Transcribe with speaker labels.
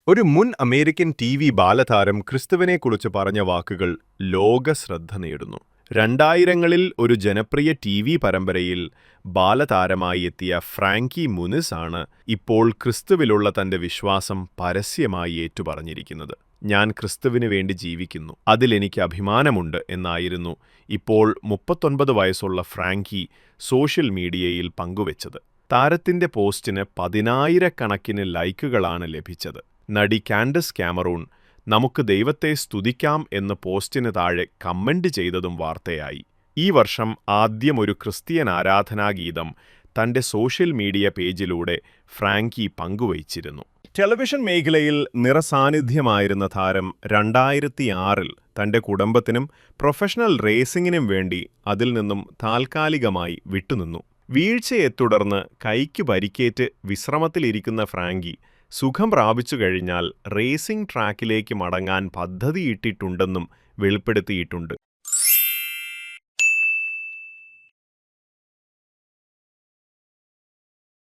Speaker 1: ഒരു മുൻ American TV. ബാലതാരം ക്രിസ്തുവിനെക്കുറിച്ച് പറഞ്ഞ വാക്കുകൾ ലോകശ്രദ്ധ നേടുന്നു. 2000ങ്ങളിൽ ഒരു ജനപ്രിയ ടി.വി. പരമ്പരയിൽ ബാലതാരമായി എത്തിയ ഫ്രാങ്കി മുനിസ് ആണ് ഇപ്പോൾ ക്രിസ്തുവിലുള്ള തന്റെ വിശ്വാസം പരസ്യമായി ഏറ്റുപറഞ്ഞിരിക്കുന്നത്. "ഞാൻ ക്രിസ്തുവിന് വേണ്ടി ജീവിക്കുന്നു, അതിലെനിക്ക് അഭിമാനമുണ്ട്" എന്നായിരുന്നു ഇപ്പോൾ 39 വയസ്സുള്ള ഫ്രാങ്കി സോഷ്യൽ മീഡിയയിൽ പങ്കുവച്ചത്. താരത്തിന്റെ പോസ്റ്റിന് 10,000കണക്കിന് ലൈക്കുകളാണ് ലഭിച്ചത്. നടി കാൻഡസ് കാമറൂൺ "നമുക്ക് ദൈവത്തെ സ്തുതിക്കാം" എന്ന് പോസ്റ്റിന് താഴെ കമന്റ് ചെയ്തതും വാർത്തയായി. ഈ വർഷം ആദ്യം ഒരു ക്രിസ്ത്യൻ ആരാധനാഗീതം തന്റെ സോഷ്യൽ മീഡിയ പേജിലൂടെ ഫ്രാങ്കി പങ്കുവച്ചിരുന്നു. ടെലിവിഷൻ മേഖലയിൽ നിറസാന്നിധ്യമായിരുന്ന താരം 2006ൽ തന്റെ കുടുംബത്തിനും പ്രൊഫഷണൽ റേസിംഗിനും വേണ്ടി അതിൽ നിന്നും താൽക്കാലികമായി വിട്ടുനിന്നു. വീഴ്ചയെ തുടർന്ന് കൈക്ക് പരിക്കേറ്റ് വിശ്രമത്തിലിരിക്കുന്ന ഫ്രാങ്കി സുഖം പ്രാപിച്ചു കഴിഞ്ഞാൽ റേസിംഗ് ട്രാക്കിലേക്ക് മടങ്ങാൻ പദ്ധതിയിട്ടിട്ടുണ്ടെന്നും വെളിപ്പെടുത്തിയിട്ടുണ്ട്.